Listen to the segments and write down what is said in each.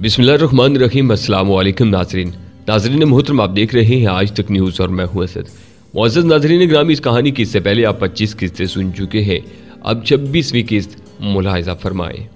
बिस्मिल्लाहिर्रहमानिर्रहीम। अस्सलाम वालेकुम नाज़रीन मोहतरम, आप देख रहे हैं आज तक न्यूज़ और मैं हूं असद। मुअज़्ज़ज़ नाज़रीन ग्रामी, इस कहानी की इससे पहले आप 25 किस्तें सुन चुके हैं। अब 26वीं किस्त मुलाहिज़ा फरमाएं।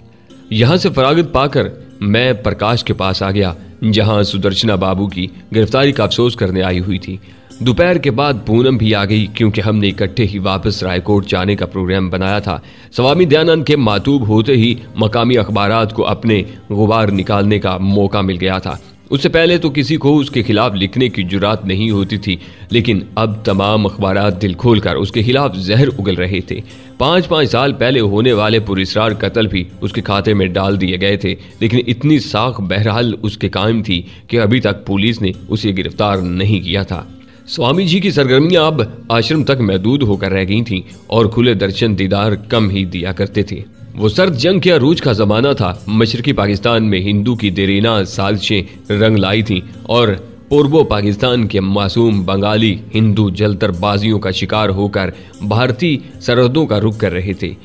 यहाँ से फरागत पाकर मैं प्रकाश के पास आ गया, जहाँ सुदर्शना बाबू की गिरफ्तारी का अफसोस करने आई हुई थी। दोपहर के बाद पूनम भी आ गई, क्योंकि हमने इकट्ठे ही वापस रायकोट जाने का प्रोग्राम बनाया था। स्वामी दयानंद के मातूब होते ही मकामी अखबारात को अपने गुबार निकालने का मौका मिल गया था। उससे पहले तो किसी को उसके खिलाफ लिखने की जुरात नहीं होती थी, लेकिन अब तमाम अखबारात दिल खोलकर उसके खिलाफ जहर उगल रहे थे। 5-5 साल पहले होने वाले पुरस्रार कत्ल भी उसके खाते में डाल दिए गए थे, लेकिन इतनी साख बहरहाल उसके कायम थी कि अभी तक पुलिस ने उसे गिरफ्तार नहीं किया था। स्वामी जी की सरगर्मियां अब आश्रम तक महदूद होकर रह गई थीं और खुले दर्शन दीदार कम ही दिया करते थे। वो सर्द जंग के अरूज का जमाना था। मशरकी पाकिस्तान में हिंदू की देरीना साजिशें रंग लाई थीं और पूर्वो पाकिस्तान के मासूम बंगाली हिंदू जलतर बाजियों का शिकार होकर भारतीय सरहदों का रुख कर रहे थे।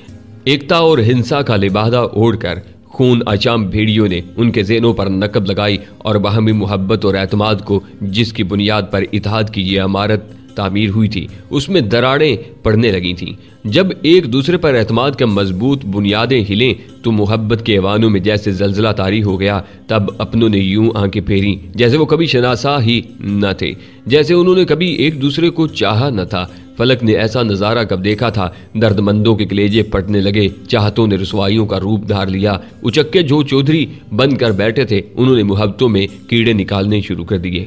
एकता और हिंसा का लिबादा ओढ़कर खून अचाम भेड़ियों ने उनके ज़हनों पर नकब लगाई और बाहमी मोहब्बत और एतमाद को, जिसकी बुनियाद पर इत्तेहाद की ये इमारत तामीर हुई थी, उसमें दरारें पड़ने लगी थीं। जब एक दूसरे पर एतमाद का मजबूत बुनियादें हिलें तो मोहब्बत के ऐवानों में जैसे जलजला तारी हो गया। तब अपनों ने यूं आंखें फेरी जैसे वो कभी शनासा ही न थे, जैसे उन्होंने कभी एक दूसरे को चाहा न था। फलक ने ऐसा नज़ारा कब देखा था। दर्दमंदों के कलेजे पटने लगे, चाहतों ने रुसवाइयों का रूप धार लिया। उचक्के जो चौधरी बन कर बैठे थे, उन्होंने मुहब्बतों में कीड़े निकालने शुरू कर दिए।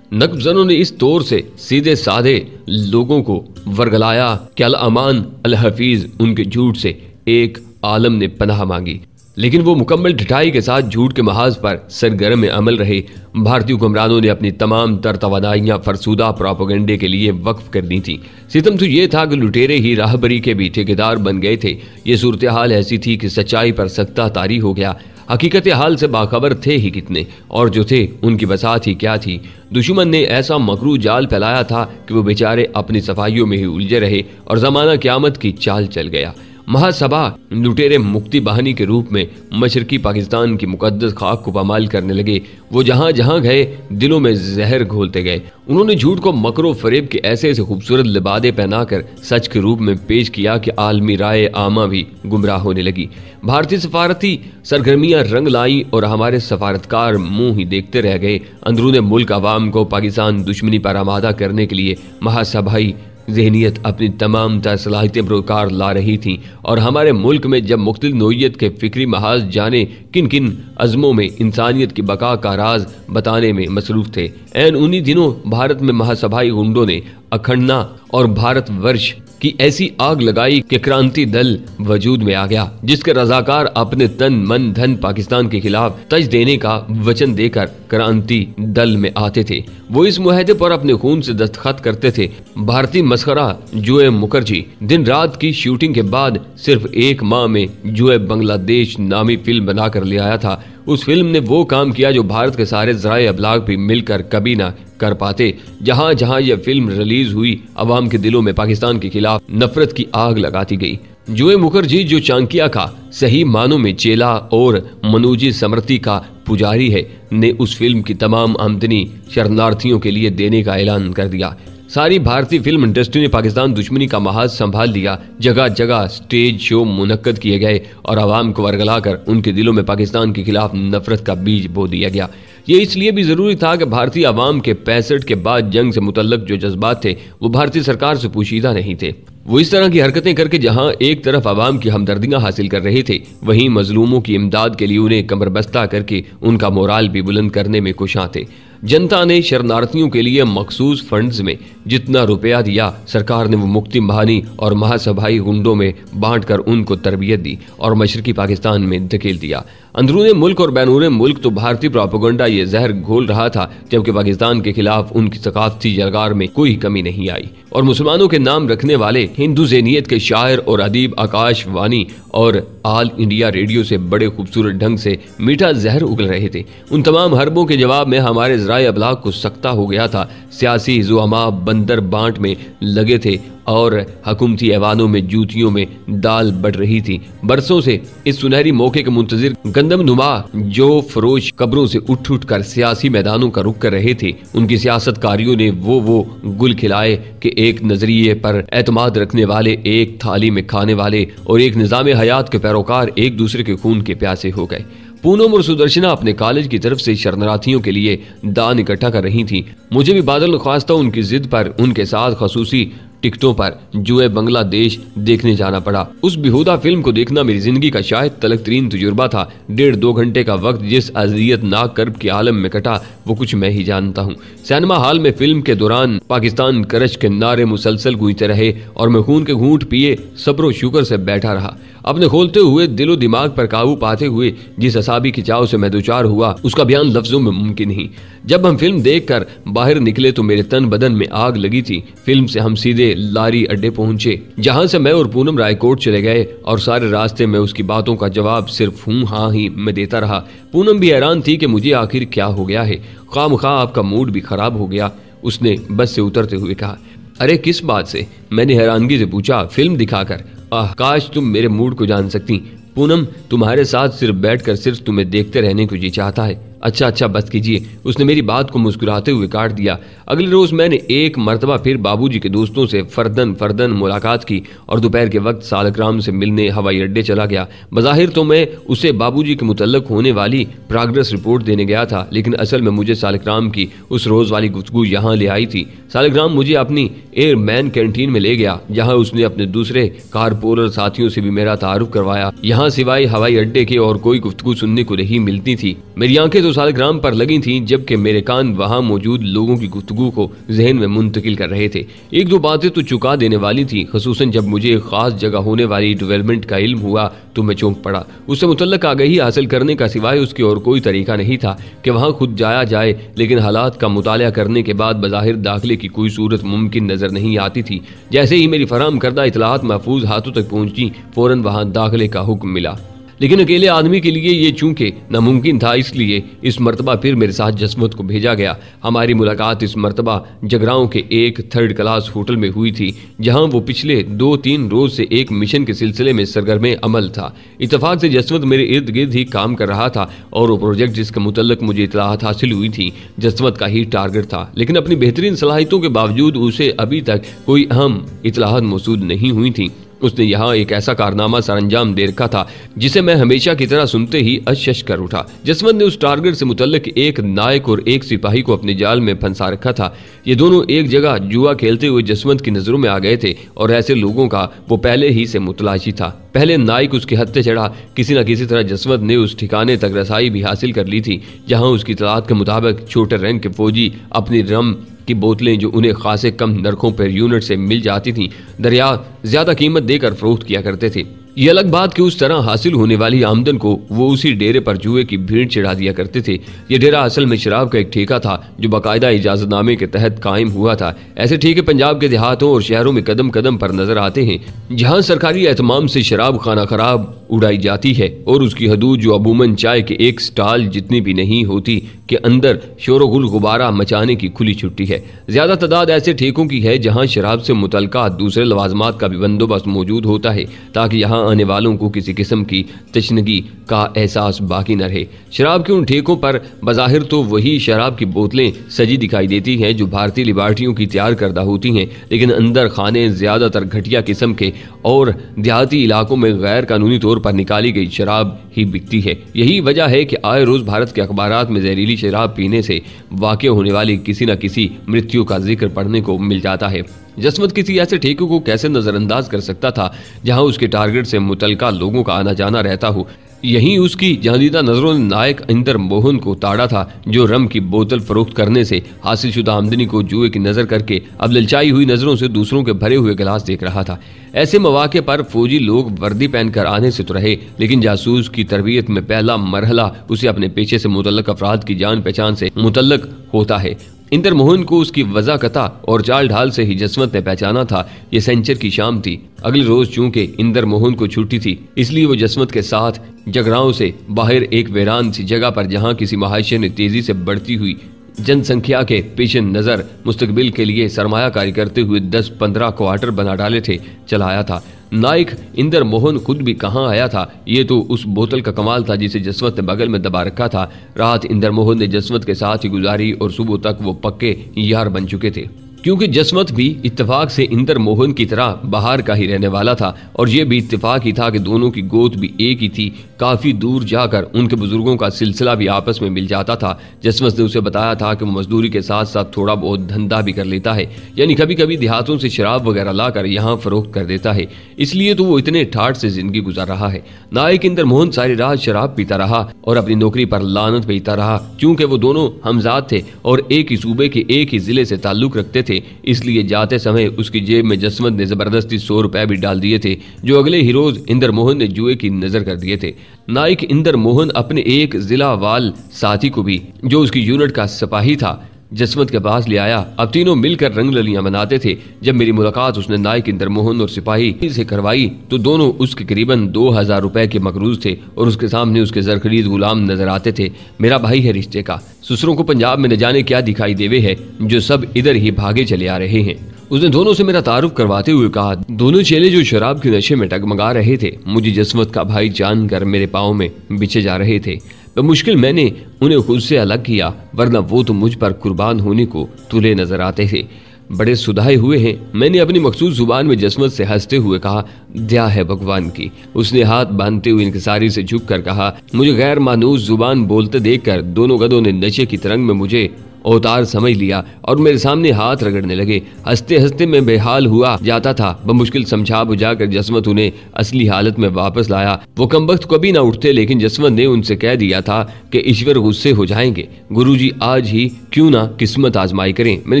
नकबजनों ने इस तौर से सीधे साधे लोगों को वर्गलाया कि अल अमान अल हफीज, उनके झूठ से एक आलम ने पनाह मांगी, लेकिन वो मुकम्मल ढिठाई के साथ झूठ के महाज पर सरगर्म में अमल रहे। भारतीय हुक्मरानों ने अपनी तमाम तर तवानाइयां फरसूदा प्रोपेगेंडे के लिए वक्फ कर दी थी। सितम तो ये था कि लुटेरे ही राहबरी के भी ठेकेदार बन गए थे। ये सूरत हाल ऐसी थी कि सच्चाई पर सख्ता तारी हो गया। हकीकत हाल से बाखबर थे ही कितने, और जो थे उनकी बसात ही क्या थी। दुश्मन ने ऐसा मकरू जाल फैलाया था कि वो बेचारे अपनी सफाइयों में ही उलझे रहे और जमाना क़यामत की चाल चल गया। महासभा लुटेरे मुक्ति बहानी के रूप में मशरकी पाकिस्तान की मुकद्दस खाक को पामाल करने लगे। वो जहां जहां गए दिलों में जहर घोलते गए। उन्होंने झूठ को मकरो फरेब के ऐसे ऐसे खूबसूरत लिबादे पहनाकर सच के रूप में पेश किया कि आलमी राय आमा भी गुमराह होने लगी। भारतीय सफारती सरगर्मियां रंग लाई और हमारे सफारतकार मुंह ही देखते रह गए। अंदरूने मुल्क अवाम को पाकिस्तान दुश्मनी पर आमादा करने के लिए महासभाई ज़हनियत अपनी तमाम सलाहियतें बरकार ला रही थी, और हमारे मुल्क में जब मुख्तलिफ नोयत के फिक्री महाज जाने किन किन अज़मों में इंसानियत की बका का राज बताने में मसरूफ़ थे। ऐन उन्हीं दिनों भारत में महासभाई गुंडों ने अखंडना और भारतवर्ष की ऐसी आग लगाई कि क्रांति दल वजूद में आ गया, जिसके रजाकार अपने तन मन धन पाकिस्तान के खिलाफ तज देने का वचन देकर क्रांति दल में आते थे। वो इस मुआहदे पर अपने खून से दस्तखत करते थे। भारतीय मस्खरा जुए मुखर्जी दिन रात की शूटिंग के बाद सिर्फ 1 माह में जुए बांग्लादेश नामी फिल्म बनाकर ले आया था। उस फिल्म ने वो काम किया जो भारत के सारे ज़राए अबलाग भी मिलकर कभी ना कर पाते। जहां जहां यह फिल्म रिलीज हुई, अवाम के दिलों में पाकिस्तान के खिलाफ नफरत की आग लगाती गई। जुए मुखर्जी जो चांकिया का सही मानों में चेला और मनोजी समृति का पुजारी है, ने उस फिल्म की तमाम आमदनी शरणार्थियों के लिए देने का ऐलान कर दिया। सारी भारतीय फिल्म इंडस्ट्री ने पाकिस्तान दुश्मनी का महाज संभाल लिया। जगह जगह स्टेज शो मुनक्कद किए गए और आवाम को वर्गलाकर उनके दिलों में पाकिस्तान के खिलाफ नफरत का बीज बो दिया गया। ये इसलिए भी जरूरी था कि भारतीय आवाम के 65 के बाद जंग से मुतल्लक जो जज्बात थे वो भारतीय सरकार से पोशीदा नहीं थे। वो इस तरह की हरकतें करके जहां एक तरफ आवाम की हमदर्दियां हासिल कर रहे थे, वहीं मजलूमों की इमदाद के लिए उन्हें कमरबस्ता करके उनका मोराल भी बुलंद करने में कुशां थे। जनता ने शरणार्थियों के लिए मखसूस फंड्स में जितना रुपया दिया, सरकार ने वो मुक्ति बहानी और महासभाई गुंडों में बांटकर उनको तरबियत दी और मशरकी पाकिस्तान में धकेल दिया। अंदरूने मुल्क और बैरून मुल्क तो भारतीय प्रोपेगेंडा ये जहर घोल रहा था, जबकि पाकिस्तान के खिलाफ उनकी सकाफती जरगार में कोई कमी नहीं आई। और मुसलमानों के नाम रखने वाले हिंदू ज़हनियत के शायर और अदीब आकाशवाणी और ऑल इंडिया रेडियो से बड़े खूबसूरत ढंग से मीठा जहर उगल रहे थे। उन तमाम हरबों के जवाब में हमारे ज़राए अबलाग को सख्ता हो गया था। सियासी जुआमा बंदर बांट में लगे थे और हुकूमती ऐवानों में जूतियों में दाल बढ़ रही थी। बरसों से इस सुनहरी मौके के मुंतजिर गंदम नुमा जो फरोश कब्रों से उठ उठ कर सियासी मैदानों का रुख कर रहे थे, उनकी सियासतकारियों ने वो गुल खिलाए कि एक नजरिए पर एतमाद रखने वाले, एक थाली में खाने वाले और एक निजाम हयात के पैरोकार एक दूसरे के खून के प्यासे हो गए। पूनम और सुदर्शना अपने कॉलेज की तरफ से शरणार्थियों के लिए दान इकट्ठा कर रही थी। मुझे भी बादल ख्वास्ता उनकी जिद पर उनके साथ खसूसी टिकटों पर जुए बांग्लादेश देखने जाना पड़ा। उस बेहुदा फिल्म को देखना मेरी जिंदगी का शायद तलख तरीन तजुर्बा था। 1.5-2 घंटे का वक्त जिस अज़ियतनाक कर्ब के आलम में कटा वो कुछ मैं ही जानता हूँ। सिनेमा हॉल में फिल्म के दौरान पाकिस्तान करश के नारे मुसलसल गूंजते रहे और मैं खून के घूंट पिए सब्र शुक्र से बैठा रहा। अपने खोलते हुए दिलो दिमाग पर काबू पाते हुए जिस असाबी खिंचाव से मैं दुचार हुआ उसका बयान लफ्जों में मुमकिन नहीं। जब हम फिल्म देखकर बाहर निकले तो मेरे तन बदन में आग लगी थी। फिल्म से हम सीधे लारी अड्डे पहुंचे, जहां से मैं और पूनम रायकोट चले गए और सारे रास्ते में उसकी बातों का जवाब सिर्फ हूं हाँ ही मैं देता रहा। पूनम भी हैरान थी कि मुझे आखिर क्या हो गया है, खामखा आपका मूड भी खराब हो गया। उसने बस से उतरते हुए कहा। अरे किस बात से? मैंने हैरानगी से पूछा। फिल्म दिखाकर। काश तुम मेरे मूड को जान सकती पूनम, तुम्हारे साथ सिर्फ बैठकर सिर्फ तुम्हें देखते रहने को जी चाहता है। अच्छा बस कीजिए। उसने मेरी बात को मुस्कुराते हुए काट दिया। अगले रोज मैंने एक मर्तबा फिर बाबूजी के दोस्तों से फर्दन मुलाकात की और दोपहर के वक्त सालग्राम से मिलने हवाई अड्डे चला गया। बज़ाहिर तो मैं उसे बाबूजी के मुतल्लक होने वाली प्रोग्रेस रिपोर्ट देने गया था, लेकिन असल में मुझे सालग्राम की उस रोज वाली गुफ्तगू यहाँ ले आई थी। सालग्राम मुझे अपनी एयरमैन कैंटीन में ले गया, जहाँ उसने अपने दूसरे कारपोलर साथियों से भी मेरा तारुफ करवाया। यहाँ सिवाय हवाई अड्डे के और कोई गुफ्तगू सुनने को नहीं मिलती थी। मेरी आंखें सालग्राम पर लगी थीं, जबकि मेरे कान वहां मौजूद लोगों की गुफ्तगू को जहन में मुंतकिल कर रहे थे। 1-2 बातें तो चुका देने वाली थी, खसूसन जब मुझे एक खास जगह होने वाली डेवलपमेंट का इल्म हुआ तो मैं चौंक पड़ा। उससे मुतल्लक आगाही हासिल करने का सिवाय उसके और कोई तरीका नहीं था कि वहां खुद जाया जाए, लेकिन हालात का मुताला करने के बाद बज़ाहिर दाखिले की कोई सूरत मुमकिन नजर नहीं आती थी। जैसे ही मेरी फराहम करदा इतलात महफूज हाथों तक पहुंची, फौरन वहां दाखिले का हुक्म मिला। लेकिन अकेले आदमी के लिए ये चूंकि नामुमकिन था, इसलिए इस मर्तबा फिर मेरे साथ जसवंत को भेजा गया। हमारी मुलाकात इस मर्तबा जगरांव के एक 3rd क्लास होटल में हुई थी, जहां वो पिछले 2-3 रोज से एक मिशन के सिलसिले में सरगर्मे अमल था। इत्तफाक से जसवंत मेरे इर्द गिर्द ही काम कर रहा था और वो प्रोजेक्ट जिसके मुतल्लक मुझे इतलात हासिल हुई थी जसवंत का ही टारगेट था। लेकिन अपनी बेहतरीन सलाहियतों के बावजूद उसे अभी तक कोई अहम इतलात मौसूद नहीं हुई थी। उसने यहाँ एक ऐसा कारनामा सरअंजाम दे रखा था जिसे मैं हमेशा की तरह सुनते ही अशश कर उठा। जसवंत ने उस टारगेट से मुतल्लिक एक नायक और एक सिपाही को अपने जाल में फंसा रखा था। ये दोनों एक जगह जुआ खेलते हुए जसवंत की नजरों में आ गए थे और ऐसे लोगों का वो पहले ही से मुतलाशी था। पहले नायक उसके हत्थे चढ़ा, किसी न किसी तरह जसवंत ने उस ठिकाने तक रसाई भी हासिल कर ली थी जहाँ उसकी इतलात के मुताबिक छोटे रैंक के फौजी अपनी रम की बोतलें जो उन्हें खासे कम नरखों पर यूनिट से मिल जाती थीं, दरिया ज्यादा कीमत देकर फरोख्त किया करते थे। ये अलग बात कि उस तरह हासिल होने वाली आमदन को वो उसी डेरे पर जुए की भीड़ चढ़ा दिया करते थे। ये डेरा असल में शराब का एक ठेका था जो बाकायदा इजाजतनामे के तहत कायम हुआ था। ऐसे ठेके पंजाब के देहातों और शहरों में कदम कदम पर नजर आते हैं, जहाँ सरकारी एहतमाम से शराब खाना खराब उड़ाई जाती है और उसकी हदूद जो अमूमन चाय के एक स्टॉल जितनी भी नहीं होती के अंदर शोर गुल गुबारा मचाने की खुली छुट्टी है। ज्यादा तादाद ऐसे ठेकों की है जहाँ शराब से मुतल्लका दूसरे लवाजमात का भी बंदोबस्त मौजूद होता है ताकि यहाँ आने वालों को किसी किस्म की तशनगी का एहसास बाकी न रहे। शराब के उन ठेकों पर बज़ाहिर तो वही शराब की बोतलें सजी दिखाई देती हैं जो भारतीय लिबार्टियों की तैयार करदा होती हैं, लेकिन अंदर खाने ज्यादातर घटिया किस्म के और देहाती इलाकों में गैर कानूनी तौर पर निकाली गई शराब ही बिकती है। यही वजह है कि आए रोज भारत के अखबारात में जहरीली शराब पीने से वाक़ होने वाली किसी न किसी मृत्यु का जिक्र पढ़ने को मिल जाता है। जसवंत किसी ऐसे ठेके को कैसे नजरअंदाज कर सकता था जहां उसके टारगेट से मुतल्लिका लोगों का आना जाना रहता हो। यहीं उसकी जहांदीदा नजरों ने नायक इंदर मोहन को ताड़ा था जो रम की बोतल फरोख्त करने से हासिल शुदा आमदनी को जुए की नजर करके अब ललचाई हुई नजरों से दूसरों के भरे हुए गिलास देख रहा था। ऐसे मौके पर फौजी लोग वर्दी पहनकर आने से तो रहे, लेकिन जासूस की तरबियत में पहला मरहला उसे अपने पेशे से मुतल्लक अफराद की जान पहचान से मुतल्लक होता है। इंदर मोहन को उसकी वज़ाकता और चाल ढाल से ही जसवंत ने पहचाना था। ये सेंचर की शाम थी। अगले रोज चूंकि इंदर मोहन को छुट्टी थी, इसलिए वो जसवंत के साथ जगरांव से बाहर एक वीरान सी जगह पर जहां किसी महाशय ने तेजी से बढ़ती हुई जनसंख्या के पेश नजर मुस्तकबिल के लिए सरमायाकारी करते हुए 10-15 क्वार्टर बना डाले थे, चलाया था। नाइक इंदर मोहन खुद भी कहाँ आया था, ये तो उस बोतल का कमाल था जिसे जसवंत ने बगल में दबा रखा था। रात इंदर मोहन ने जसवंत के साथ ही गुजारी और सुबह तक वो पक्के यार बन चुके थे, क्योंकि जसवंत भी इत्तेफाक से इंदर मोहन की तरह बाहर का ही रहने वाला था और ये भी इत्तेफाक ही था कि दोनों की गोद भी एक ही थी। काफी दूर जाकर उनके बुजुर्गों का सिलसिला भी आपस में मिल जाता था। जसवंत ने उसे बताया था कि वो मजदूरी के साथ साथ थोड़ा बहुत धंधा भी कर लेता है, यानी कभी कभी देहातों से शराब वगैरह लाकर यहाँ फरोख्त कर देता है, इसलिए तो वो इतने ठाठ से जिंदगी गुजार रहा है। नायक इंदर मोहन सारी रात शराब पीता रहा और अपनी नौकरी पर लानत भेजता रहा। क्योंकि वो दोनों हमजाद थे और एक ही सूबे के एक ही जिले से ताल्लुक रखते थे, इसलिए जाते समय उसकी जेब में जसवंत ने जबरदस्ती 100 रुपए भी डाल दिए थे, जो अगले ही रोज इंदर मोहन ने जुए की नजर कर दिए थे। नाइक इंदर मोहन अपने एक जिला वाल साथी को भी, जो उसकी यूनिट का सिपाही था, जसवंत के पास ले आया। अब तीनों मिलकर रंग ललियां मनाते थे। जब मेरी मुलाकात उसने नाइक इंदर मोहन और सिपाही से करवाई तो दोनों उसके करीबन 2000 रुपए के मकरूज थे और उसके सामने उसके जरखरीद गुलाम नजर आते थे। मेरा भाई है रिश्ते का, ससुरों को पंजाब में न जाने क्या दिखाई देवे है, जो सब इधर ही भागे चले आ रहे हैं। उसने दोनों से मेरा तारुफ करवाते हुए कहा। दोनों चेले जो शराब के नशे में डगमगा रहे थे, मुझे जसवंत का भाई जानकर मेरे पाँव में बिछे जा रहे थे। मुश्किल मैंने उन्हें खुद से अलग किया, वरना वो तो मुझ पर कुर्बान होने को तुले नजर आते थे। बड़े सुधाए हुए हैं। मैंने अपनी मखसूस जुबान में जसवंत से हंसते हुए कहा, दया है भगवान की। उसने हाथ बांधते हुए इंकिसारी से झुक कर कहा। मुझे गैर मानूस जुबान बोलते देखकर दोनों गधों ने नशे की तरंग में मुझे अवतार समझ लिया और मेरे सामने हाथ रगड़ने लगे। हंसते हंसते मैं बेहाल हुआ जाता था। बमुश्किल समझा बुझाकर जसवंत उन्हें असली हालत में वापस लाया। वो कमबख्त कभी ना उठते, लेकिन जसवंत ने उनसे कह दिया था कि ईश्वर गुस्से हो जाएंगे, गुरुजी आज ही क्यों ना किस्मत आजमाई करें। मैंने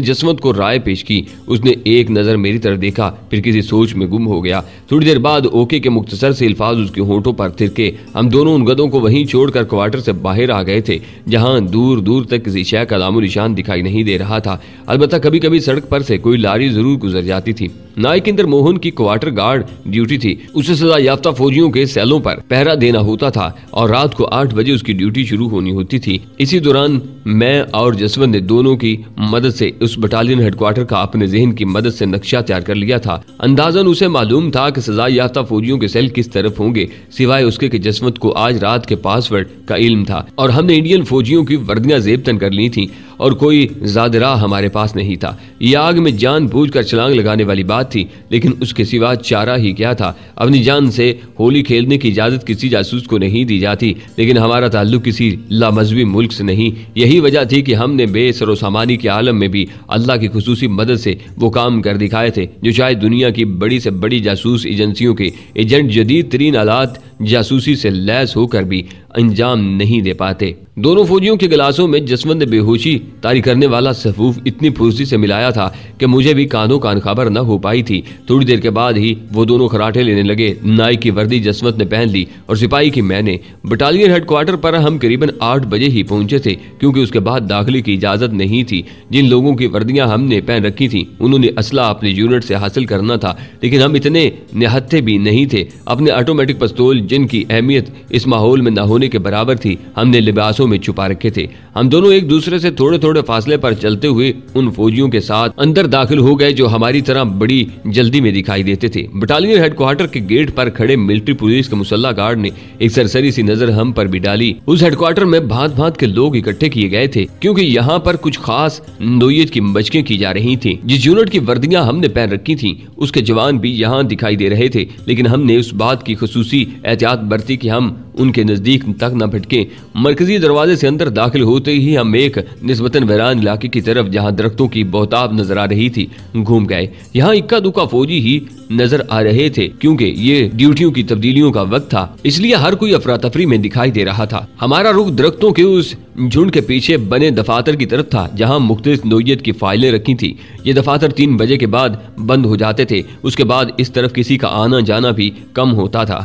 जसवंत को राय पेश की। उसने एक नजर मेरी तरफ देखा, फिर किसी सोच में गुम हो गया। थोड़ी देर बाद ओके के मुख्तसर से अल्फाज उसके होंठों पर थिरके। हम दोनों उन गधों को वहीं छोड़कर क्वार्टर से बाहर आ गए थे, जहां दूर दूर तक किसी शय का नामो निशान दिखाई नहीं दे रहा था। अलबत्ता कभी कभी सड़क पर से कोई लारी जरूर गुजर जाती थी। नाइक इंदर मोहन की क्वार्टर गार्ड ड्यूटी थी। उसे सजा याफ्ता फौजियों के सेलों पर पहरा देना होता था और रात को 8 बजे उसकी ड्यूटी शुरू होनी होती थी। इसी दौरान मैं और जसवंत ने दोनों की मदद से उस बटालियन हेडक्वार्टर का अपने जहन की मदद से नक्शा तैयार कर लिया था। अंदाजन उसे मालूम था कि सजा याफ्ता फौजियों के सेल किस तरफ होंगे, सिवाय उसके कि जसवंत को आज रात के पासवर्ड का इल्म था और हमने इंडियन फौजियों की वर्दियां जेबतन कर ली थी और कोई ज़ादरा हमारे पास नहीं था। ये आग में जान बूझकर छलांग लगाने वाली बात थी, लेकिन उसके सिवा चारा ही क्या था। अपनी जान से होली खेलने की इजाजत किसी जासूस को नहीं दी जाती, लेकिन हमारा ताल्लुक किसी लामज़हबी मुल्क से नहीं। यही वजह थी कि हमने बेसरो सामानी के आलम में भी अल्लाह की खुसूसी मदद से वो काम कर दिखाए थे जो शायद दुनिया की बड़ी से बड़ी जासूस एजेंसियों के एजेंट जदीद तरीन आलात जासूसी से लैस होकर भी अंजाम नहीं दे पाते। दोनों फौजियों के गिलासों में जसवंत ने बेहोशी तारी करने वाला सफूफ इतनी फुर्ती से मिलाया था कि मुझे भी कानों कान खबर न हो पाई थी। थोड़ी देर के बाद ही वो दोनों खराटे लेने लगे। नाइक की वर्दी जसवंत ने पहन ली और सिपाही की मैंने। बटालियन हेडक्वार्टर पर हम करीबन 8 बजे ही पहुंचे थे, क्योंकि उसके बाद दाखिले की इजाजत नहीं थी। जिन लोगों की वर्दियां हमने पहन रखी थी उन्होंने असला अपने यूनिट से हासिल करना था, लेकिन हम इतने निहत्थे भी नहीं थे। अपने ऑटोमेटिक पिस्तौल, जिनकी अहमियत इस माहौल में न होने के बराबर थी, हमने लिबासों में छुपा रखे थे। हम दोनों एक दूसरे से थोड़े थोड़े फासले पर चलते हुए उन फौजियों के साथ अंदर दाखिल हो गए जो हमारी तरह बड़ी जल्दी में दिखाई देते थे। बटालियन हेडक्वार्टर के गेट पर खड़े मिलिट्री पुलिस के मुसल्ला गार्ड ने एक सरसरी सी नजर हम पर भी डाली। उस हेडक्वार्टर में भांत भांत के लोग इकट्ठे किए गए थे, क्योंकि यहाँ पर कुछ खास नोयत की मशकें की जा रही थी। जिस यूनिट की वर्दियां हमने पहन रखी थी उसके जवान भी यहाँ दिखाई दे रहे थे, लेकिन हमने उस बात की खुसूसी एहतियात बरती कि हम उनके नजदीक तक न भटके। मरकजी दरवाजे से अंदर दाखिल होते ही हम एक निस्बतन वीरान इलाके की तरफ, जहां दरख्तों की बहुताब नजर आ रही थी, घूम गए। यहाँ इक्का दुक्का फौजी ही नजर आ रहे थे, क्योंकि ये ड्यूटियों की तब्दीलियों का वक्त था, इसलिए हर कोई अफरा तफरी में दिखाई दे रहा था। हमारा रुख दरख्तों के उस झुंड के पीछे बने दफातर की तरफ था, जहां मुख्तलिफ नोयत की फाइलें रखी थी। ये दफातर 3 बजे के बाद बंद हो जाते थे। उसके बाद इस तरफ किसी का आना जाना भी कम होता था।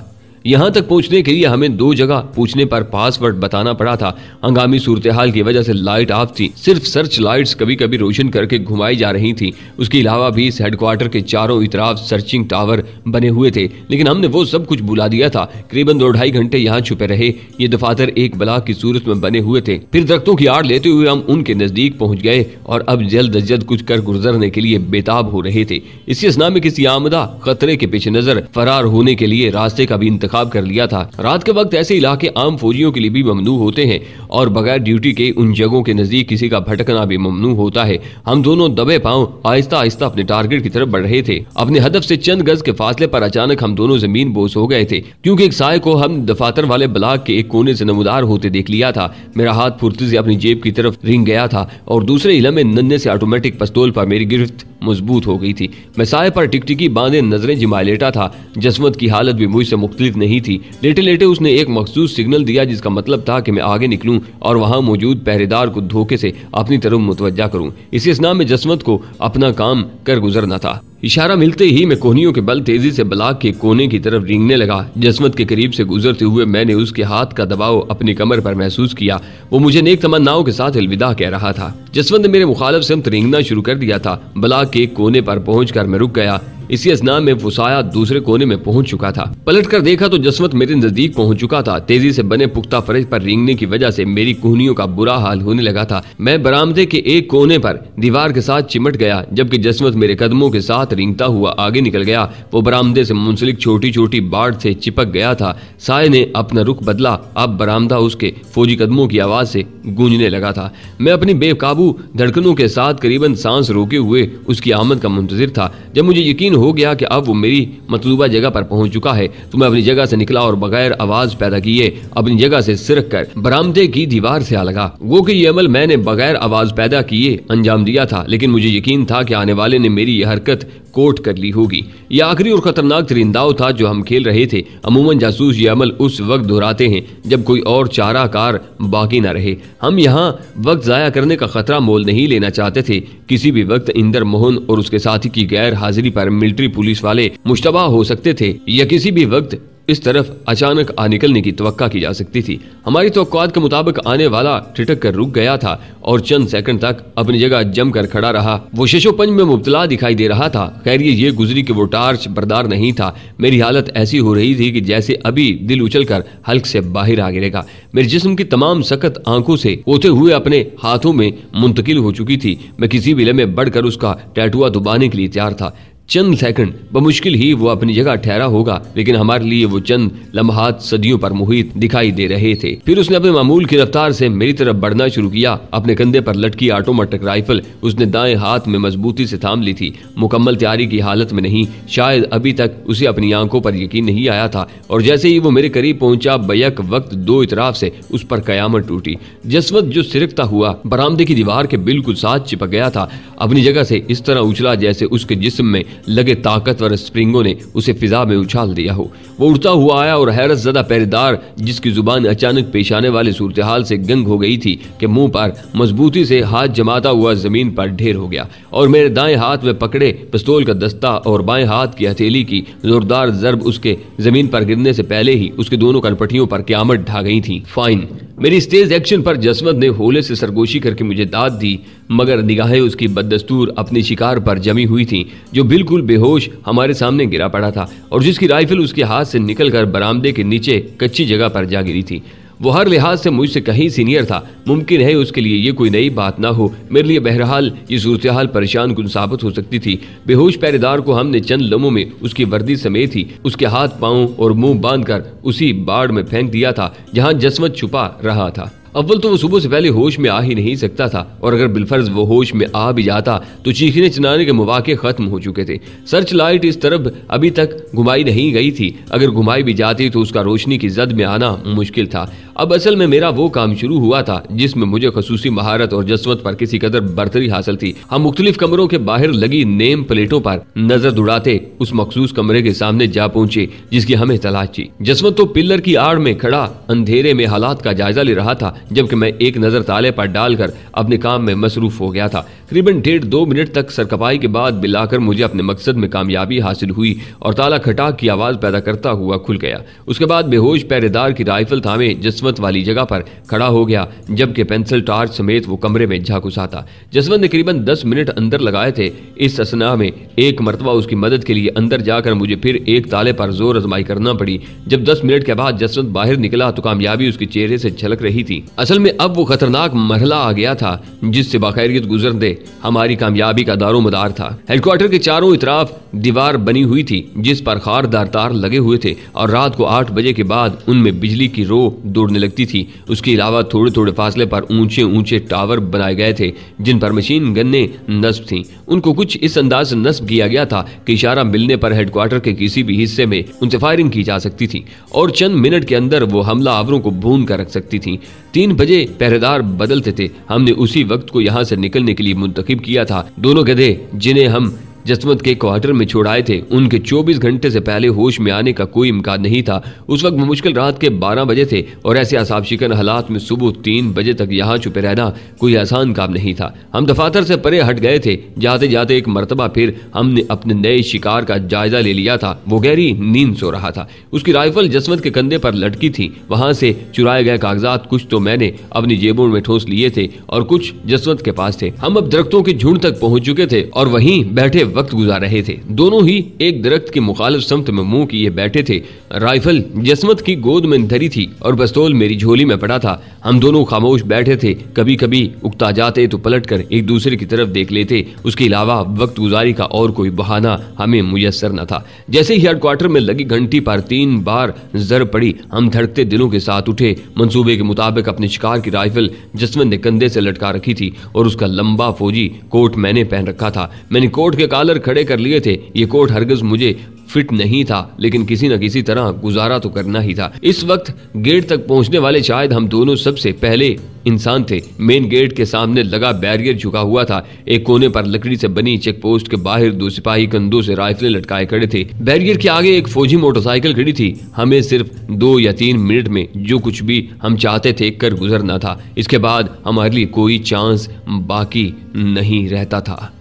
यहाँ तक पहुँचने के लिए हमें 2 जगह पूछने पर पासवर्ड बताना पड़ा था। हंगामी सूरत हाल की वजह से लाइट ऑफ थी, सिर्फ सर्च लाइट्स कभी कभी रोशन करके घुमाई जा रही थी। उसके अलावा भी इस हेडक्वार्टर के चारों तरफ सर्चिंग टावर बने हुए थे, लेकिन हमने वो सब कुछ बुला दिया था। करीबन 2-2.5 घंटे यहाँ छुपे रहे। ये दफातर एक ब्लॉक की सूरत में बने हुए थे। फिर दरख्तों की आड़ लेते हुए हम उनके नजदीक पहुंच गए और अब जल्द अज जल्द कुछ कर गुजरने के लिए बेताब हो रहे थे। इसी असना में किसी आमदा खतरे के पेश नजर फरार होने के लिए रास्ते का भी इंतखाब कर लिया था। रात के वक्त ऐसे इलाके आम फौजियों के लिए भी ममनू होते हैं और बगैर ड्यूटी के उन जगहों के नजदीक किसी का भटकना भी ममनू होता है। हम दोनों दबे पांव आहिस्ता आहिस्ता अपने टारगेट की तरफ बढ़ रहे थे। अपने हदफ से चंद गज के फासले पर अचानक हम दोनों जमीन बोस हो गए थे, क्योंकि एक साए को हम दफातर वाले ब्लॉक के एक कोने से नमूदार होते देख लिया था। मेरा हाथ फुर्ती से अपनी जेब की तरफ रिंग गया था और दूसरे इलम में नन्हे से ऑटोमेटिक पिस्तौल पर मेरी गिरफ्त मजबूत हो गई थी। मैं साए पर टिकटिकी बांधे नजरें जिमाए लेटा था। जसवंत की हालत भी मुझसे मुख्तलिफ नहीं थी। लेटे लेटे उसने एक मखसूस सिग्नल दिया, जिसका मतलब था कि मैं आगे निकलूं और वहां मौजूद पहरेदार को धोखे से अपनी तरफ मुतवज्जा करूं। इसी असना में जसवंत को अपना काम कर गुजरना था। इशारा मिलते ही मैं कोहनियों के बल तेजी से ब्लॉक के कोने की तरफ रेंगने लगा। जसवंत के करीब से गुजरते हुए मैंने उसके हाथ का दबाव अपनी कमर पर महसूस किया। वो मुझे नेक तमन्नाओं के साथ अलविदा कह रहा था। जसवंत ने मेरे मुखालिफ सिमत रेंगना शुरू कर दिया था। ब्लॉक के कोने पर पहुंचकर मैं रुक गया। इसी असना में फुसाया दूसरे कोने में पहुंच चुका था। पलट कर देखा तो जसवंत मेरे नजदीक पहुंच चुका था। तेजी से बने पुख्ता फर्श पर रेंगने की वजह से मेरी कोहनियों का बुरा हाल होने लगा था। मैं बरामदे के एक कोने पर दीवार के साथ चिमट गया, जबकि जसवंत मेरे कदमों के साथ रेंगता हुआ आगे निकल गया। वो बरामदे से मुंसलिक छोटी छोटी बाढ़ से चिपक गया था। साए ने अपना रुख बदला। अब बरामदा उसके फौजी कदमों की आवाज से गूंजने लगा था। मैं अपनी बेकाबू धड़कनों के साथ करीबन सांस रोके हुए उसकी आमद का मुंतजिर था। जब मुझे यकीन हो गया कि अब वो मेरी मतलूबा जगह पर पहुंच चुका है तो मैं अपनी जगह से निकला और बगैर आवाज पैदा किए अपनी जगह से सिरक कर बरामदे की दीवार से आ लगा। वो कि ये अमल मैंने बगैर आवाज पैदा किए अंजाम दिया था, लेकिन मुझे यकीन था कि आने वाले ने मेरी यह हरकत कोट कर ली होगी। यह आखिरी और खतरनाक तरीन दाव था जो हम खेल रहे थे। अमूमन जासूस ये अमल उस वक्त दोहराते हैं जब कोई और चाराकार बाकी न रहे। हम यहाँ वक्त जाया करने का खतरा मोल नहीं लेना चाहते थे। किसी भी वक्त इंदर मोहन और उसके साथी की गैर हाजिरी पर मिलिट्री पुलिस वाले मुश्तबा हो सकते थे या किसी भी वक्त इस तरफ अचानक आ निकलने की तवक्का की जा सकती थी। हमारी तवक्कुआत के मुताबिक आने वाला ठिठक कर रुक गया था और चंद सेकंड तक अपनी जगह जमकर खड़ा रहा। वो शशोपंज में मुब्तला दिखाई दे रहा था। खैर ये गुजरी कि वो टार्च बरदार नहीं था। मेरी हालत ऐसी हो रही थी कि जैसे अभी दिल उछलकर हल्क से बाहर आ गिरेगा। मेरे जिस्म की तमाम सख्त आंखों से होते हुए अपने हाथों में मुंतकिल हो चुकी थी। मैं किसी भी लम्हे बढ़कर उसका टैटुआ दबाने के लिए तैयार था। चंद सेकंड बमुश्किल ही वो अपनी जगह ठहरा होगा, लेकिन हमारे लिए वो चंद लम्हात सदियों पर मुहित दिखाई दे रहे थे। फिर उसने अपने मामूल की रफ्तार से मेरी तरफ बढ़ना शुरू किया। अपने कंधे पर लटकी ऑटोमेटिक राइफल उसने दाएं हाथ में मजबूती से थाम ली थी। मुकम्मल तैयारी की हालत में नहीं, शायद अभी तक उसे अपनी आंखों पर यकीन नहीं आया था। और जैसे ही वो मेरे करीब पहुंचा, बैक वक्त दो इतराफ से उस पर कयामत टूटी। जसवंत जो सिरकता हुआ बरामदे की दीवार के बिल्कुल साथ चिपक गया था। अपनी जगह से इस तरह उछला जैसे उसके जिस्म में लगे ताकतवर स्प्रिंगों ने उसे फिजा में उछाल दिया हो। वो उड़ता हुआ आया और हैरत ज़दा पहरेदार, जिसकी जुबान अचानक पेश आने वाले सूरत हाल से गंग हो गई थी, कि मुंह पर मजबूती से हाथ जमाता हुआ जमीन पर ढेर हो गया और मेरे दाएं हाथ में पकड़े पिस्तौल का दस्ता और बाएं हाथ की हथेली की जोरदार जरब उसके जमीन पर गिरने से पहले ही उसके दोनों कनपटियों पर क़यामत ढा गई थी। फाइन। मेरी इस तेज एक्शन पर जसवंत ने होले से सरगोशी करके मुझे दाद दी, मगर निगाहें उसकी बददस्तूर अपनी शिकार पर जमी हुई थीं, जो बिल्कुल बेहोश हमारे सामने गिरा पड़ा था और जिसकी राइफल उसके हाथ से निकलकर बरामदे के नीचे कच्ची जगह पर जा गिरी थी। वो हर लिहाज से मुझसे कहीं सीनियर था। मुमकिन है उसके लिए ये कोई नई बात ना हो। मेरे लिए बहरहाल ये सूरत हाल परेशान कुन साबित हो सकती थी। बेहोश पहरेदार को हमने चंद लम्हों में उसकी वर्दी समेत ही उसके हाथ पांव और मुंह बांधकर उसी बाड़ में फेंक दिया था जहां जसवंत छुपा रहा था। अव्वल तो वो सुबह से पहले होश में आ ही नहीं सकता था, और अगर बिलफर्ज वो होश में आ भी जाता तो चीखने चिल्लाने के मौके खत्म हो चुके थे। सर्च लाइट इस तरफ अभी तक घुमाई नहीं गई थी। अगर घुमाई भी जाती तो उसका रोशनी की जद में आना मुश्किल था। अब असल में मेरा वो काम शुरू हुआ था जिसमें मुझे खसूसी महारत और जसवंत पर किसी कदर बर्तरी हासिल थी। हम मुख्तलिफ कमरों के बाहर लगी नेम प्लेटों पर नजर दुड़ाते उस मखसूस कमरे के सामने जा पहुंचे जिसकी हमें तलाश थी। जसवंत तो पिल्लर की आड़ में खड़ा अंधेरे में हालात का जायजा ले रहा था, जबकि मैं एक नजर ताले पर डालकर अपने काम में मसरूफ हो गया था। करीबन 1.5-2 मिनट तक सरकपाई के बाद बिल आकर मुझे अपने मकसद में कामयाबी हासिल हुई और ताला खटाक की आवाज पैदा करता हुआ खुल गया। उसके बाद बेहोश पहरेदार की राइफल थामे जसवंत वाली जगह पर खड़ा हो गया, जबकि पेंसिल टार्च समेत वो कमरे में जा घुसा था। जसवंत ने करीबन 10 मिनट अंदर लगाए थे। इस असना में एक मरतबा उसकी मदद के लिए अंदर जाकर मुझे फिर एक ताले पर जोर आजमाई करना पड़ी। जब 10 मिनट के बाद जसवंत बाहर निकला तो कामयाबी उसके चेहरे से झलक रही थी। असल में अब वो खतरनाक मरहला आ गया था जिससे बाखैरियत गुजरने हमारी कामयाबी का दारोमदार था। हेडक्वार्टर के चारों तरफ दीवार बनी हुई थी जिस पर खारदार तार लगे हुए थे और रात को 8 बजे के बाद उनमें बिजली की रो दौड़ने लगती थी। उसके अलावा थोड़े थोड़े फासले पर ऊंचे ऊंचे टावर बनाए गए थे जिन पर मशीन गन्ने नस्ब थीं। उनको कुछ इस अंदाज से नस्ब किया गया था कि इशारा मिलने पर हेडक्वार्टर के किसी भी हिस्से में उनसे फायरिंग की जा सकती थी और चंद मिनट के अंदर वो हमला आवरों को भून कर रख सकती थी। 3 बजे पहरेदार बदलते थे। हमने उसी वक्त को यहाँ से निकलने के लिए मुंतखब किया था। दोनों गधे जिन्हें हम जसवंत के क्वार्टर में छोड़ाए थे उनके 24 घंटे से पहले होश में आने का कोई इम्कान नहीं था। उस वक्त मुश्किल रात के 12 बजे थे और ऐसे असाब शिकन हालात में सुबह 3 बजे तक यहाँ छुपे रहना कोई आसान काम नहीं था। हम दफातर से परे हट गए थे। जाते जाते एक मरतबा फिर हमने अपने नए शिकार का जायजा ले लिया था। वो गहरी नींद सो रहा था। उसकी राइफल जसवंत के कंधे पर लटकी थी। वहां से चुराए गए कागजात कुछ तो मैंने अपनी जेबों में ठोस लिए थे और कुछ जसवंत के पास थे। हम अब दरख्तों के झुंड तक पहुंच चुके थे और वहीं बैठे वक्त गुजार रहे थे। दोनों ही एक दरख्त की मुखालिफ समत में मुंह किए बैठे थे। राइफल जसवंत की गोद में धरी थी और पिस्तौल मेरी झोली में पड़ा था। हम दोनों खामोश बैठे थे। कभी कभी उकता जाते तो पलटकर एक दूसरे की तरफ देख लेते। उसके अलावा वक्त गुजारी का और कोई बहाना हमें मुयस्सर न था। जैसे ही हेडक्वार्टर में लगी घंटी पर 3 बार जरब पड़ी, हम धड़कते दिलों के साथ उठे। मंसूबे के मुताबिक अपने शिकार की राइफल जसवंत ने कंधे से लटका रखी थी और उसका लंबा फौजी कोट मैंने पहन रखा था। मैंने कोट के कॉलर खड़े कर लिए थे। ये कोट हरगिज मुझे फिट नहीं था, लेकिन किसी न किसी तरह गुजारा तो करना ही था। इस वक्त गेट तक पहुंचने वाले शायद हम दोनों सबसे पहले इंसान थे। मेन गेट के सामने लगा बैरियर झुका हुआ था। एक कोने पर लकड़ी से बनी चेक पोस्ट के बाहर 2 सिपाही कंधों से राइफलें लटकाए खड़े थे। बैरियर के आगे एक फौजी मोटरसाइकिल खड़ी थी। हमें सिर्फ 2 या 3 मिनट में जो कुछ भी हम चाहते थे कर गुजरना था। इसके बाद हमारे लिए कोई चांस बाकी नहीं रहता था।